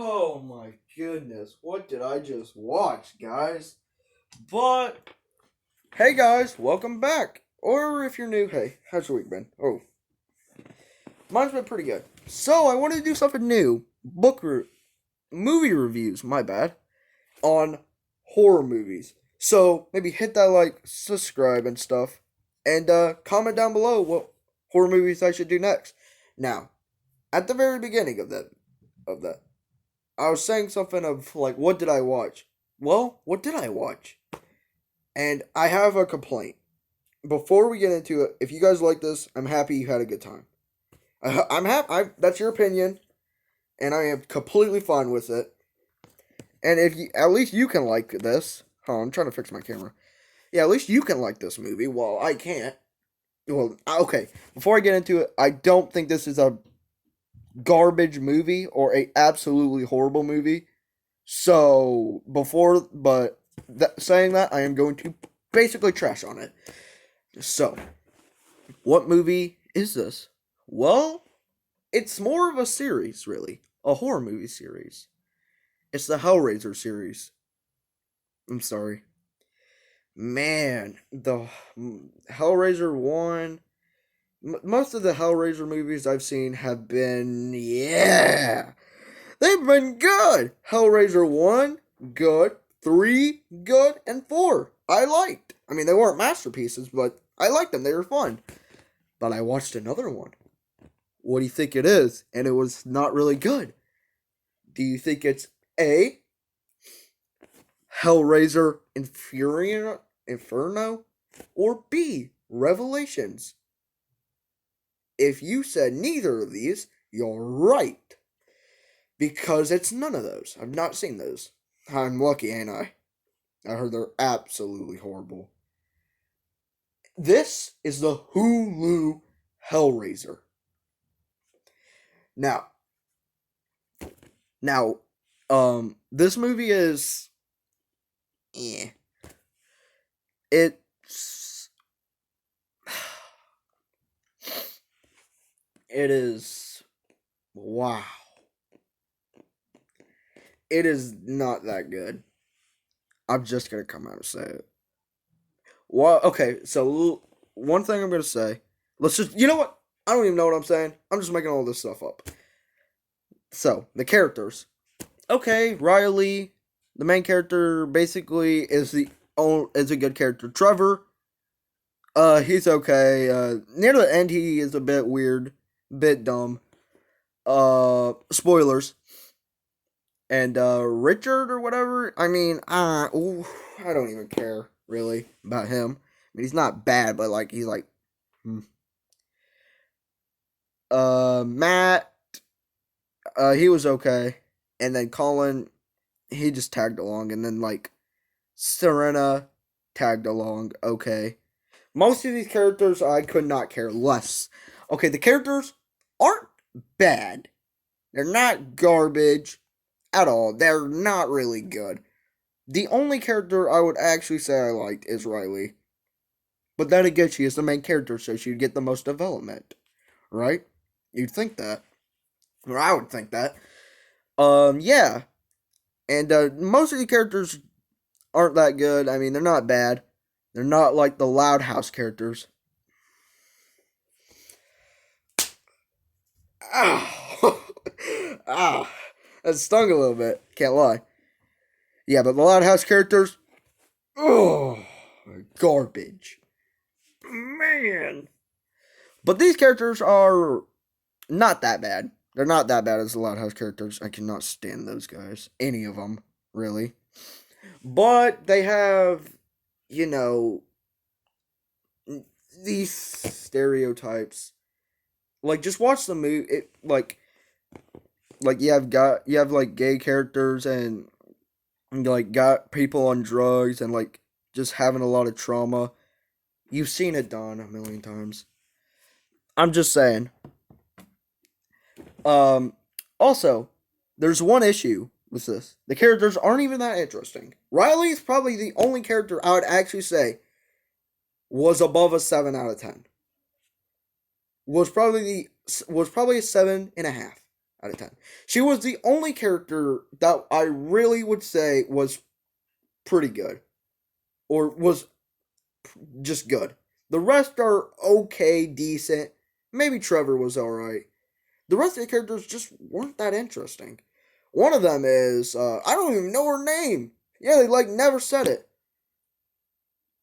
Oh my goodness, what did I just watch, guys? But, hey guys, welcome back. Or if you're new, hey, how's your week been? Oh, mine's been pretty good. So, I wanted to do something new. Movie reviews, my bad, on horror movies. So, maybe hit that like, subscribe and stuff. And, comment down below what horror movies I should do next. Now, at the very beginning of that, I was saying something of like, what did I watch? Well, what did I watch? And I have a complaint. Before we get into it, if you guys like this, I'm happy you had a good time. I'm happy. That's your opinion, and I am completely fine with it. And if you, at least you can like this. Oh, I'm trying to fix my camera. Yeah, at least you can like this movie. Well, I can't. Well, okay. Before I get into it, I don't think this is a garbage movie or a absolutely horrible movie. So saying that, I am going to basically trash on it. So, what movie is this? Well, it's more of a series, really, a horror movie series. It's the Hellraiser series. I'm sorry, man. The Hellraiser one. Most of the Hellraiser movies I've seen have been, yeah, they've been good. Hellraiser 1, good. 3, good. And 4, I liked. I mean, they weren't masterpieces, but I liked them. They were fun. But I watched another one. What do you think it is? And it was not really good. Do you think it's A, Hellraiser Inferno, or B, Revelations? If you said neither of these, you're right. Because it's none of those. I've not seen those. I'm lucky, ain't I? I heard they're absolutely horrible. This is the Hulu Hellraiser. Now, this movie is, eh. It's, it is, wow. It is not that good. I'm just gonna come out and say it. Well, okay, so one thing I'm gonna say. Let's just, you know what? I don't even know what I'm saying. I'm just making all this stuff up. So, the characters. Okay, Riley, the main character, basically is a good character. Trevor, he's okay. Near the end, he is a bit weird, bit dumb. Spoilers. And Richard or whatever. I mean, I don't even care really about him. I mean, he's not bad, but like he's like, hmm. Matt, he was okay, and then Colin, he just tagged along, and then like Serena tagged along. Okay, most of these characters I could not care less. Okay, the characters aren't bad. They're not garbage at all. They're not really good. The only character I would actually say I liked is Riley. But then again, she is the main character, so she'd get the most development. Right? You'd think that. Or I would think that. Yeah. And most of the characters aren't that good. I mean, they're not bad. They're not like the Loud House characters. Ow. Ah. That stung a little bit. Can't lie. Yeah, but the Loud House characters, oh, garbage. Man. But these characters are not that bad. They're not that bad as the Loud House characters. I cannot stand those guys. Any of them, really. But they have, you know, these stereotypes. Like, just watch the movie. Like you have like gay characters and like got people on drugs and like just having a lot of trauma. You've seen it done a million times. I'm just saying. Um, Also, there's one issue with this. The characters aren't even that interesting. Riley's probably the only character I would actually say was above a 7 out of 10. Was probably a 7.5. out of 10. She was the only character that I really would say was pretty good. Or was just good. The rest are okay, decent. Maybe Trevor was alright. The rest of the characters just weren't that interesting. One of them is, I don't even know her name. Yeah, they like never said it.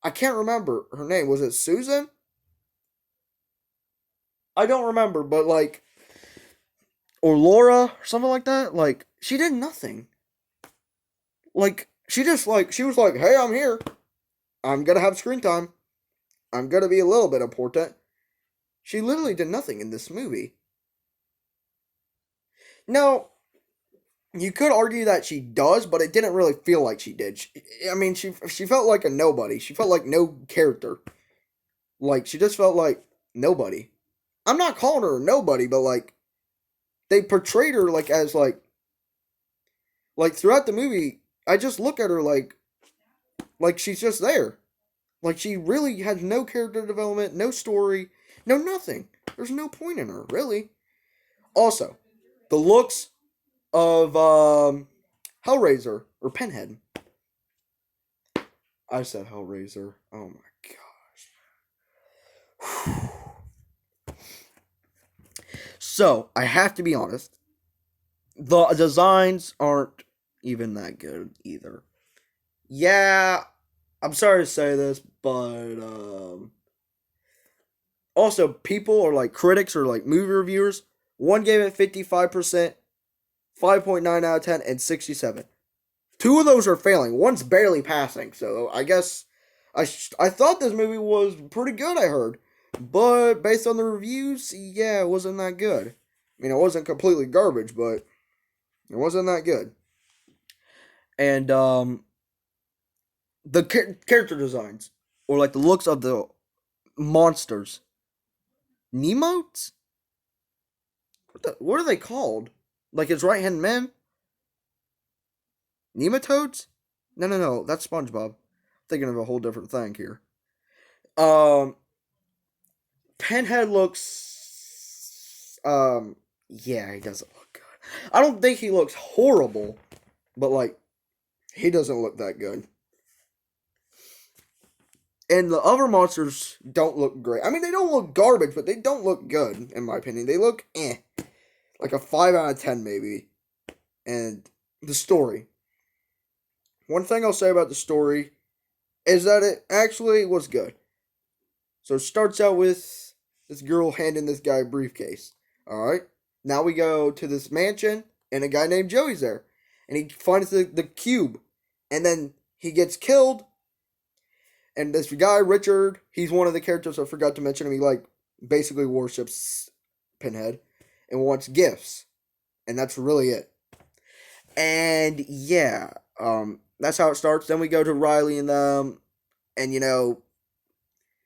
I can't remember her name. Was it Susan? I don't remember, but like, or Laura, or something like that. Like, she did nothing. Like, she just like, she was like, hey, I'm here. I'm gonna have screen time. I'm gonna be a little bit important. She literally did nothing in this movie. Now, you could argue that she does, but it didn't really feel like she did. I mean, she felt like a nobody. She felt like no character. Like, she just felt like nobody. I'm not calling her a nobody, but like, they portrayed her like as like throughout the movie, I just look at her like she's just there. Like she really has no character development, no story, no nothing. There's no point in her, really. Also, the looks of Hellraiser or Pinhead. I said Hellraiser. Oh my gosh. So, I have to be honest. The designs aren't even that good either. Yeah, I'm sorry to say this, but also people or like critics or like movie reviewers, one gave it 55%, 5.9 out of 10, and 67. Two of those are failing. One's barely passing. So I guess I thought this movie was pretty good, I heard. But based on the reviews, yeah, it wasn't that good. I mean, it wasn't completely garbage, but it wasn't that good. And the character designs or like the looks of the monsters, Nemotes? What are they called? Like his right hand men? Nematodes? No, no, no. That's SpongeBob. Thinking of a whole different thing here. Um, Pinhead looks. Yeah, he doesn't look good. I don't think he looks horrible, but like, he doesn't look that good. And the other monsters don't look great. I mean, they don't look garbage, but they don't look good, in my opinion. They look like a 5 out of 10, maybe. And the story. One thing I'll say about the story is that it actually was good. So it starts out with this girl handing this guy a briefcase. Alright? Now we go to this mansion, and a guy named Joey's there. And he finds the cube. And then he gets killed. And this guy, Richard, he's one of the characters I forgot to mention him. He, like, basically worships Pinhead and wants gifts. And that's really it. And, yeah, that's how it starts. Then we go to Riley and them. And, you know,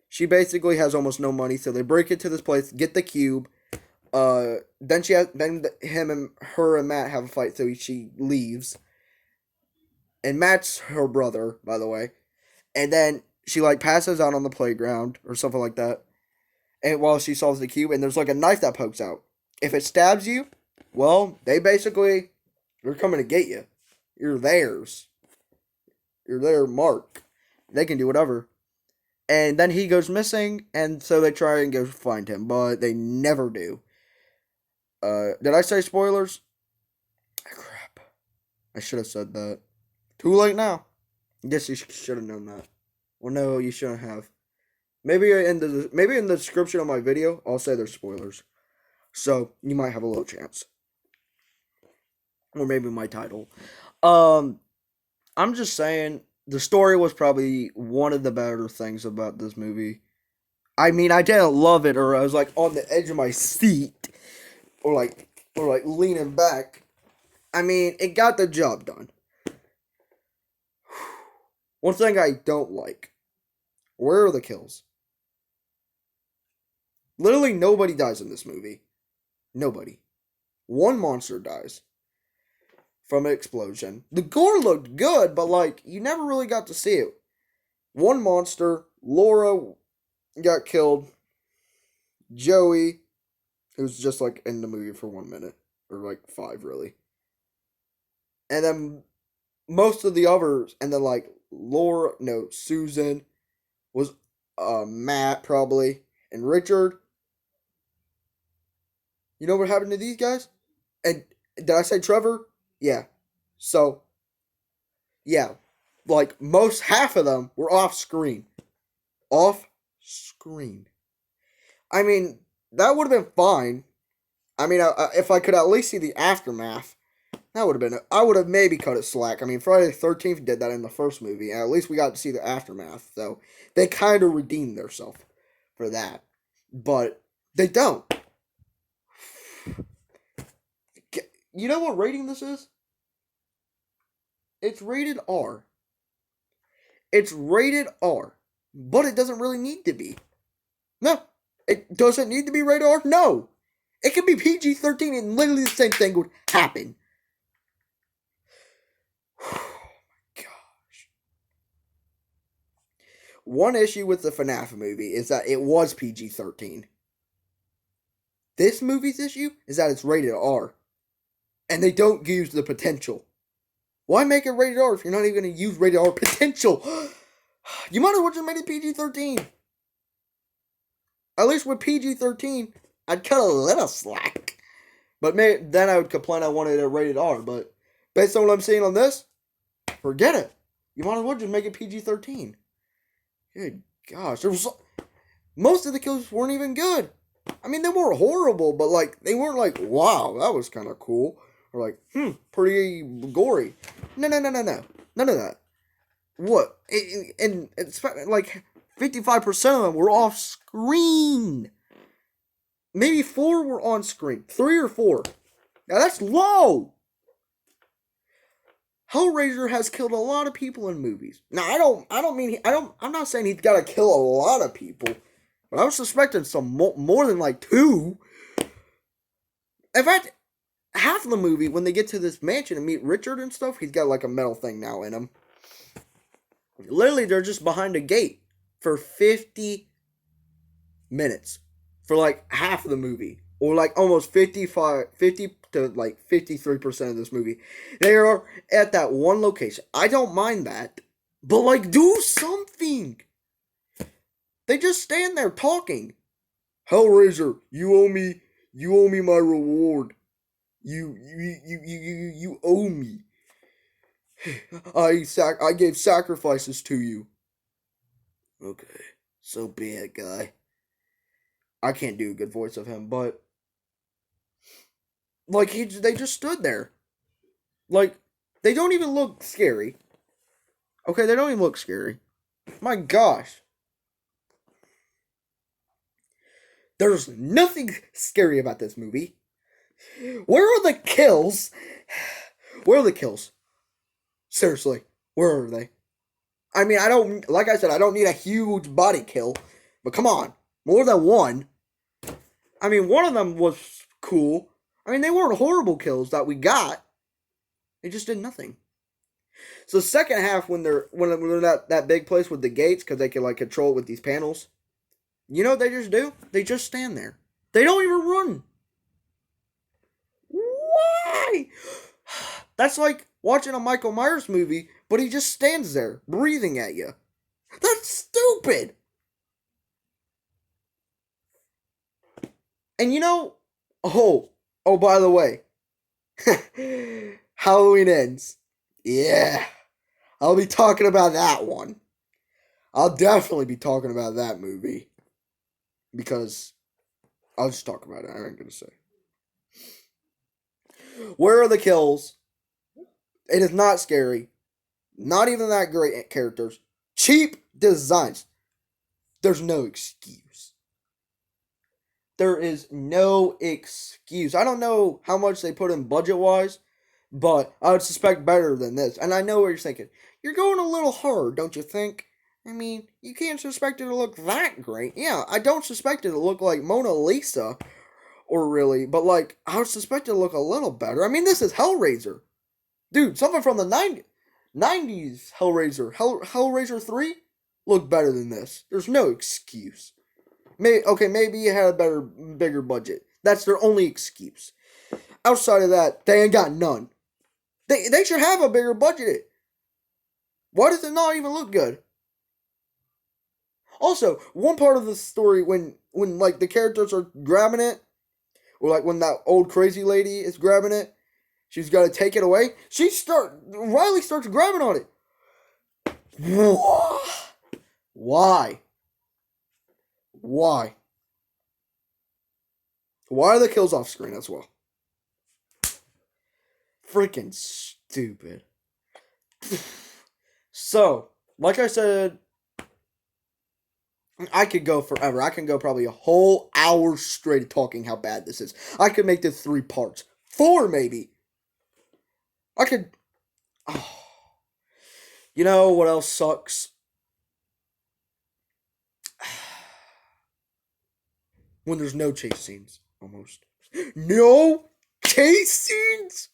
she basically has almost no money. So they break into this place, get the cube. Then her and Matt have a fight. So she leaves. And Matt's her brother, by the way. And then she like passes out on the playground or something like that. And while she solves the cube, and there's like a knife that pokes out. If it stabs you, well, they're coming to get you. You're theirs. You're their mark. They can do whatever. And then he goes missing, and so they try and go find him, but they never do. Did I say spoilers? Ah, crap. I should have said that. Too late now. Guess you should have known that. Well, no, you shouldn't have. Maybe in the description of my video, I'll say there's spoilers. So you might have a little chance. Or maybe my title. I'm just saying the story was probably one of the better things about this movie. I mean, I didn't love it, or I was like on the edge of my seat, or like leaning back. I mean, it got the job done. One thing I don't like. Where are the kills? Literally nobody dies in this movie. Nobody. One monster dies from an explosion. The gore looked good, but like you never really got to see it. One monster, Laura got killed. Joey, who's just like in the movie for 1 minute. or like 5 really. And then most of the others, and then like Laura, no, Susan was Matt probably, and Richard. You know what happened to these guys? And did I say Trevor? Yeah. So yeah, like most half of them were off screen. Off screen. I mean, that would have been fine. I mean, if I could at least see the aftermath, that would have been. I would have maybe cut it slack. I mean, Friday the 13th did that in the first movie, and at least we got to see the aftermath. So they kind of redeemed themselves for that. But they don't. You know what rating this is? It's rated R. It's rated R. But it doesn't really need to be. No. It doesn't need to be rated R? No. It could be PG-13 and literally the same thing would happen. Oh my gosh. One issue with the FNAF movie is that it was PG-13. This movie's issue is that it's rated R. And they don't use the potential. Why make it rated R if you're not even going to use rated R potential? You might as well just made it PG-13. At least with PG-13, I'd cut a little slack. But then I would complain I wanted it rated R. But based on what I'm seeing on this, forget it. You might as well just make it PG-13. Good gosh. Most of the kills weren't even good. I mean, they weren't horrible, but like they weren't like, wow, that was kind of cool. Or like, pretty gory. No. None of that. What? And it's like 55% of them were off screen. Maybe 4 were on screen. 3 or 4. Now that's low. Hellraiser has killed a lot of people in movies. Now I'm not saying he's got to kill a lot of people, but I was suspecting some more than like 2. In fact, half of the movie, when they get to this mansion and meet Richard and stuff, he's got like a metal thing now in him. Literally, they're just behind a gate for 50 minutes. For like half of the movie. Or like almost 50 to like 53% of this movie. They are at that one location. I don't mind that. But like, do something. They just stand there talking. Hellraiser, you owe me my reward. You owe me. I gave sacrifices to you. Okay, so be it, guy. I can't do a good voice of him, but like they just stood there. Like they don't even look scary. Okay, they don't even look scary. My gosh. There's nothing scary about this movie. Where are the kills? Where are the kills? Seriously, where are they? I mean, I don't need a huge body kill, but come on, more than one. I mean, one of them was cool. I mean, they weren't horrible kills that we got. They just did nothing. So the second half, when they're that big place with the gates, because they can like control it with these panels. You know what they just do? They just stand there. They don't even run. Why? That's like watching a Michael Myers movie, but he just stands there, breathing at you. That's stupid. And you know, oh, by the way, Halloween Ends. Yeah, I'll be talking about that one. I'll definitely be talking about that movie. Because I'll just talk about it. I ain't gonna say. Where are the kills? It is not scary. Not even that great characters. Cheap designs. There's no excuse. There is no excuse. I don't know how much they put in budget-wise, but I would suspect better than this. And I know what you're thinking. You're going a little hard, don't you think? I mean, you can't suspect it to look that great. Yeah, I don't suspect it to look like Mona Lisa, or really, but like, I would suspect it to look a little better. I mean, this is Hellraiser. Dude, something from the 90s Hellraiser. Hellraiser 3 looked better than this. There's no excuse. Maybe you had a bigger budget. That's their only excuse. Outside of that, they ain't got none. They should have a bigger budget. Why does it not even look good? Also, one part of the story when like the characters are grabbing it, or like when that old crazy lady is grabbing it, she's got to take it away. Riley starts grabbing on it. Why? Why? Why are the kills off screen as well? Freaking stupid. So, like I said, I could go forever. I can go probably a whole hour straight talking how bad this is. I could make this 3 parts. 4 maybe. I could... Oh. You know what else sucks? When there's no chase scenes, almost. No chase scenes?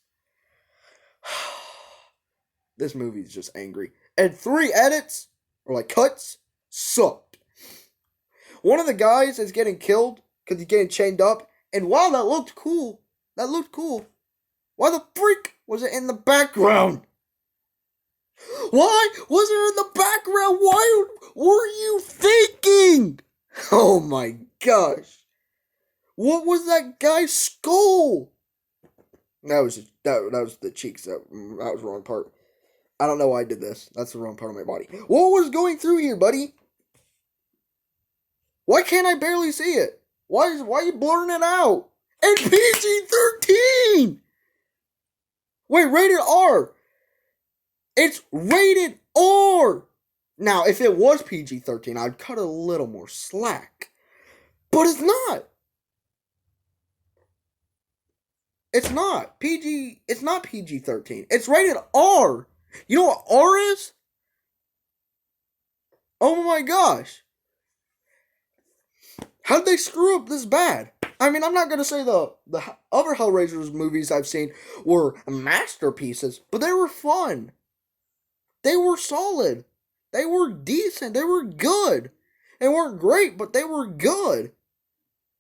This movie's just angry. And 3 edits, or like cuts, sucked. One of the guys is getting killed because he's getting chained up. And wow, that looked cool. That looked cool. Why the freak was it in the background? Why was it in the background? Why were you thinking? Oh my gosh. What was that guy's skull? That was the cheeks. That was the wrong part. I don't know why I did this. That's the wrong part of my body. What was going through here, buddy? Why can't I barely see it? Why are you blurring it out? And PG-13! Wait, rated R. It's rated R. Now, if it was PG-13, I'd cut a little more slack. But it's not. It's not PG-13. It's rated R. You know what R is? Oh my gosh. How'd they screw up this bad? I mean, I'm not going to say the other Hellraiser movies I've seen were masterpieces, but they were fun. They were solid. They were decent. They were good. They weren't great, but they were good.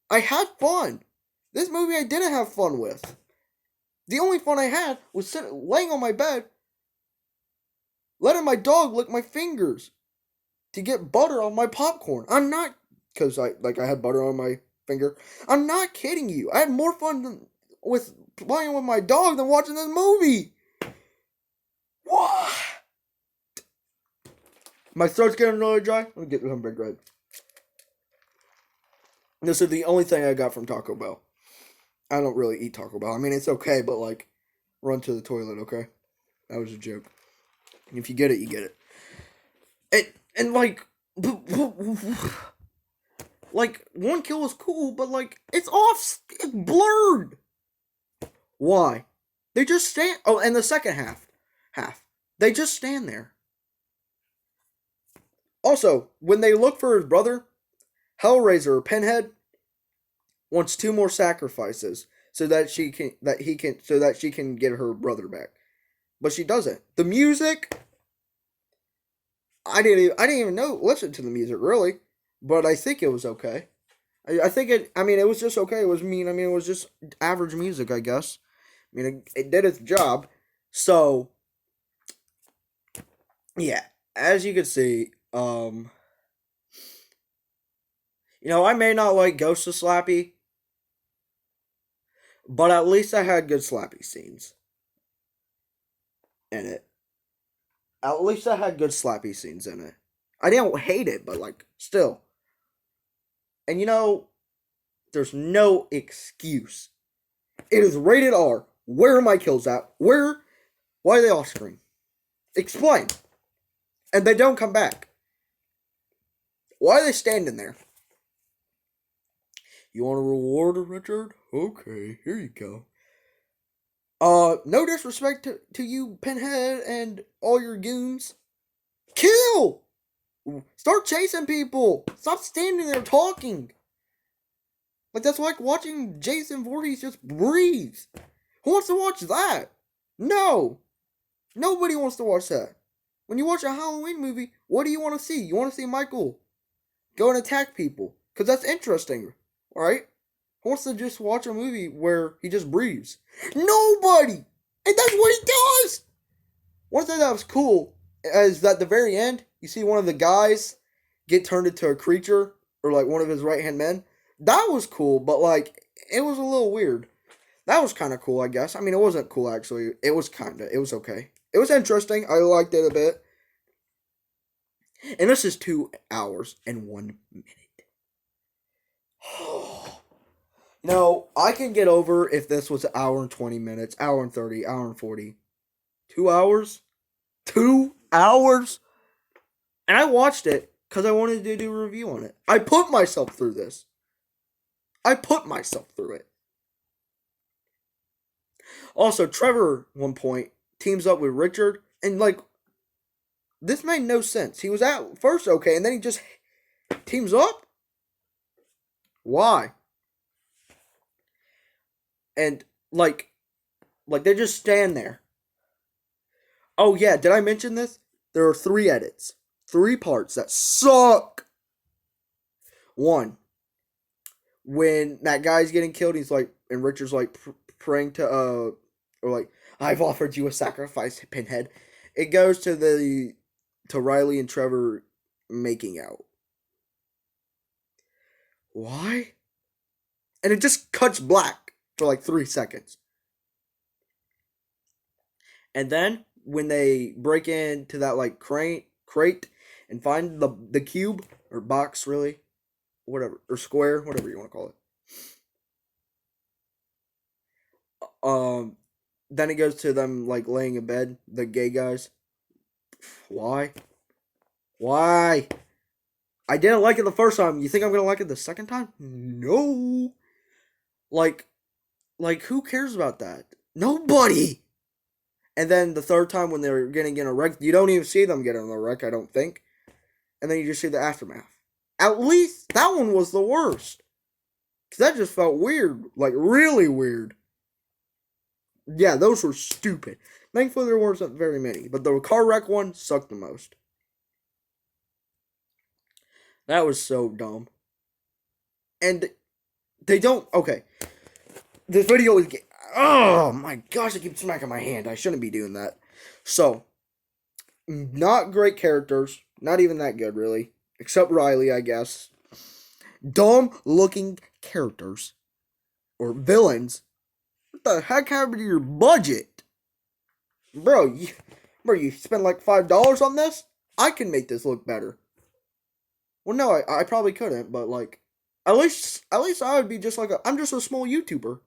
I had fun. This movie I didn't have fun with. The only fun I had was laying on my bed, letting my dog lick my fingers to get butter on my popcorn. I'm not, because I had butter on my finger. I'm not kidding you. I had more fun with playing with my dog than watching this movie. What? My throat's getting really dry. Let me get some big red. This is the only thing I got from Taco Bell. I don't really eat Taco Bell. I mean, it's okay, but like, run to the toilet, okay? That was a joke. And if you get it, you get it. And like, like, one kill is cool, but like, it's blurred. Why? They just stand. Oh, and the second half, they just stand there. Also, when they look for his brother, Hellraiser or Pinhead wants 2 more sacrifices so that she can get her brother back. But she doesn't. The music, I didn't even listen to the music really, but I think it was okay. I think it was just okay. It was just average music, I guess. I mean, it did its job. So, yeah, as you can see, I may not like Ghost of Slappy, but at least I had good Slappy scenes in it. At least I had good Slappy scenes in it. I didn't hate it, but like, still. And there's no excuse. It is rated R. Where are my kills at? Why are they off screen? Explain. And they don't come back. Why are they standing there? You want a reward, Richard? Okay, here you go. No disrespect to you, Pinhead, and all your goons. Kill! Start chasing people! Stop standing there talking! Like, that's like watching Jason Voorhees just breathe. Who wants to watch that? No! Nobody wants to watch that. When you watch a Halloween movie, what do you want to see? You want to see Michael go and attack people. Because that's interesting, right? Who wants to just watch a movie where he just breathes? Nobody! And that's what he does! One thing that was cool is that at the very end, you see one of the guys get turned into a creature, or like one of his right-hand men. That was cool, but like, it was a little weird. That was kind of cool, I guess. I mean, it wasn't cool, actually. It was okay. It was interesting. I liked it a bit. And this is 2 hours and 1 minute. No, I can get over if this was an hour and 20 minutes, hour and 30, hour and 40. 2 hours? 2 hours? And I watched it because I wanted to do a review on it. I put myself through this. I put myself through it. Also, Trevor, at one point, teams up with Richard, and like, this made no sense. He was at first okay, and then he just teams up? Why? And like they just stand there. Oh yeah, did I mention this? There are 3 edits. 3 parts that suck. 1, when that guy's getting killed, he's like, and Richard's like praying to or like, I've offered you a sacrifice, Pinhead. It goes to Riley and Trevor making out. Why? And it just cuts black for like 3 seconds. And then when they break into that like crate and find the cube or box, really, whatever, or square, whatever you want to call it. Then it goes to them like laying in bed, the gay guys. Why? I didn't like it the first time. You think I'm gonna like it the second time? No. Like who cares about that? Nobody. And then the third time when they're getting in a wreck, you don't even see them get in a wreck, I don't think. And then you just see the aftermath. At least that one was the worst. Because that just felt weird. Like, really weird. Yeah, those were stupid. Thankfully, there wasn't very many. But the car wreck one sucked the most. That was so dumb. And they don't... Okay. This video is... Oh, my gosh, I keep smacking my hand. I shouldn't be doing that. So, not great characters. Not even that good, really. Except Riley, I guess. Dumb-looking characters. Or villains. What the heck happened to your budget? Bro, you spent like $5 on this? I can make this look better. Well, no, I probably couldn't, but like, at least I would be just like I'm just a small YouTuber.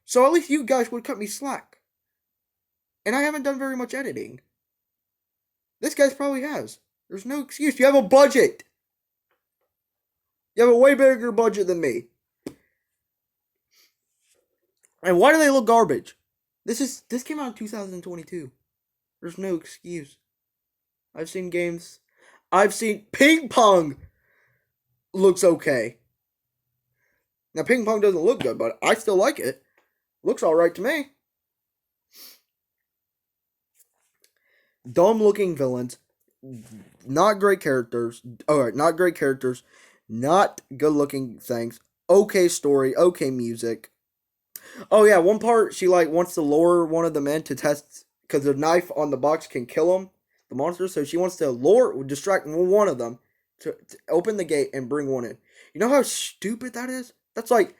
So at least you guys would cut me slack. And I haven't done very much editing. This guy probably has. There's no excuse. You have a budget. You have a way bigger budget than me. And why do they look garbage? This came out in 2022. There's no excuse. I've seen games. I've seen ping pong looks okay. Now ping pong doesn't look good, but I still like it. Looks alright to me. Dumb looking villains. Not great characters. Alright, not great characters. Not good looking things. Okay story. Okay music. Oh yeah, one part she like wants to lure one of the men to test because the knife on the box can kill him, the monster. So she wants to distract one of them to open the gate and bring one in. You know how stupid that is? That's like,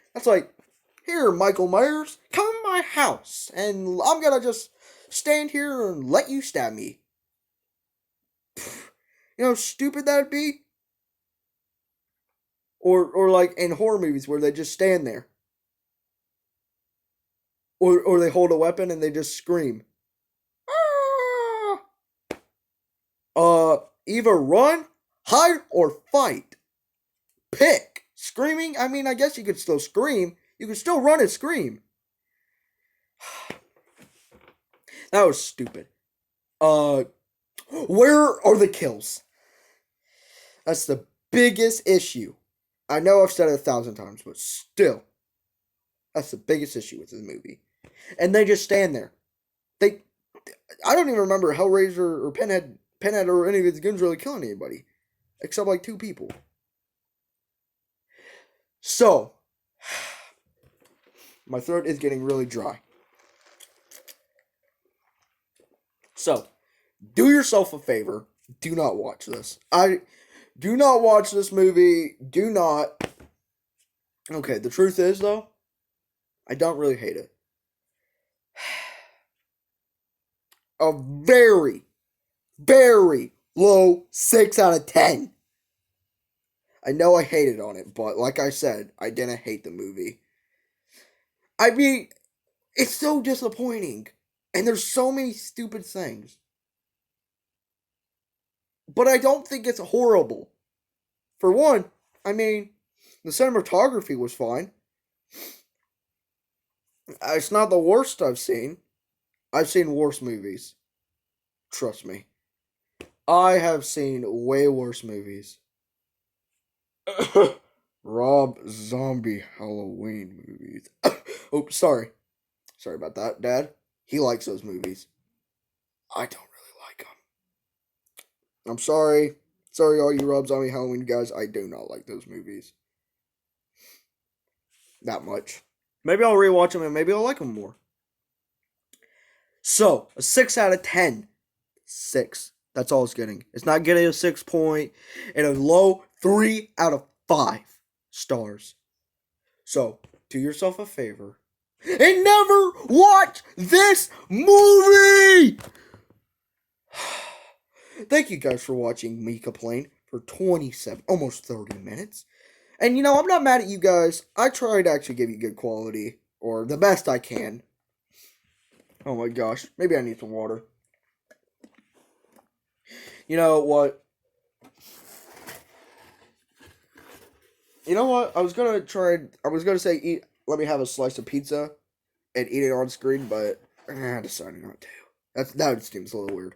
here, Michael Myers, come in my house, and I'm gonna just stand here and let you stab me. You know how stupid that'd be? Or like in horror movies where they just stand there. Or they hold a weapon and they just scream. Either run, hide, or fight. Pick. Screaming? I mean, I guess you could still scream. You could still run and scream. That was stupid. Where are the kills? That's the biggest issue. I know I've said it 1,000 times, but still. That's the biggest issue with this movie. And they just stand there. I don't even remember Hellraiser or Pinhead or any of his goons really killing anybody. Except like 2 people. So, my throat is getting really dry. So, do yourself a favor. Do not watch this. Do not watch this movie. Do not. Okay, the truth is, though, I don't really hate it. A very, very low 6 out of 10. I know I hated on it, but like I said, I didn't hate the movie. I mean, it's so disappointing. And there's so many stupid things. But I don't think it's horrible. For one, I mean, the cinematography was fine. It's not the worst I've seen. I've seen worse movies. Trust me. I have seen way worse movies. Rob Zombie Halloween movies. Oh, sorry. Sorry about that, Dad. He likes those movies. I don't really like them. I'm sorry. Sorry, all you Rob Zombie Halloween guys. I do not like those movies. That much. Maybe I'll rewatch them and maybe I'll like them more. So, a 6 out of 10. 6. That's all it's getting. It's not getting a 6 point and a low 3 out of 5 stars. So, do yourself a favor and never watch this movie! Thank you guys for watching me complain for 27, almost 30 minutes. And you know, I'm not mad at you guys. I try to actually give you good quality, or the best I can. Oh my gosh, maybe I need some water. You know what? I was gonna say let me have a slice of pizza and eat it on screen, but I decided not to. That just seems a little weird.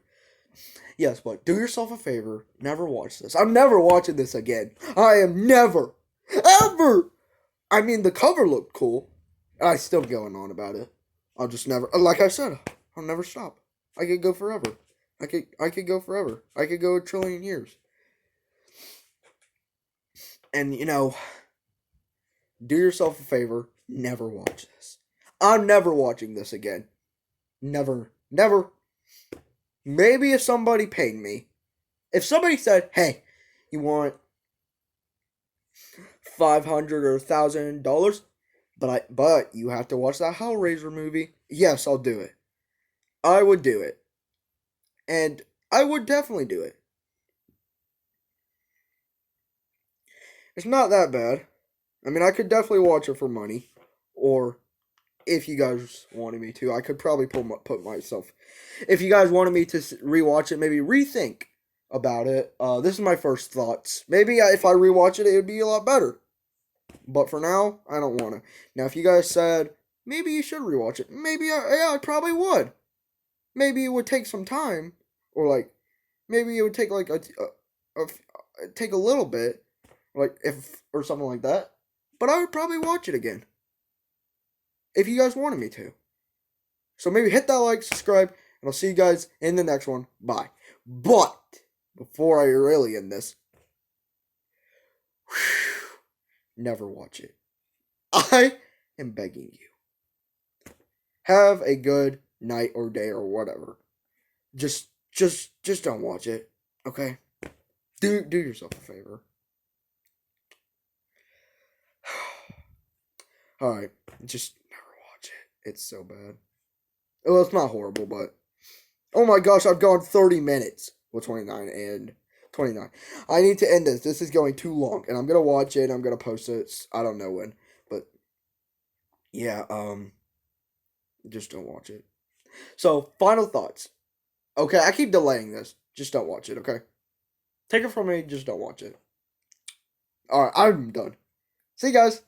Yes, but do yourself a favor. Never watch this. I'm never watching this again. I am never, ever. I mean, the cover looked cool. I'm still going on about it. I'll just never, like I said, I'll never stop. I could go forever. I could go forever. I could go a trillion years. And, do yourself a favor. Never watch this. I'm never watching this again. Never. Never. Maybe if somebody paid me. If somebody said, hey, you want $500 or $1,000, but you have to watch that Hellraiser movie. Yes, I'll do it. I would do it. And I would definitely do it. It's not that bad. I mean, I could definitely watch it for money. Or if you guys wanted me to, I could probably put myself. If you guys wanted me to rewatch it, maybe rethink about it. This is my first thoughts. Maybe if I rewatch it, it would be a lot better. But for now, I don't want to. Now, if you guys said, maybe you should rewatch it, maybe I probably would. Maybe it would take some time. Or, maybe it would take, take a little bit. Or something like that. But I would probably watch it again. If you guys wanted me to. So maybe hit that like, subscribe, and I'll see you guys in the next one. Bye. But, before I really end this, never watch it. I am begging you. Have a good night or day or whatever. Just don't watch it. Okay? Do yourself a favor. Alright. Just never watch it. It's so bad. Well, it's not horrible, but oh my gosh, I've gone 30 minutes. Well, 29 and 29. I need to end this. This is going too long, and I'm gonna watch it. I'm gonna post it. I don't know when, but yeah. Just don't watch it. So, final thoughts. Okay, I keep delaying this. Just don't watch it. Okay, take it from me. Just don't watch it. All right, I'm done. See you guys.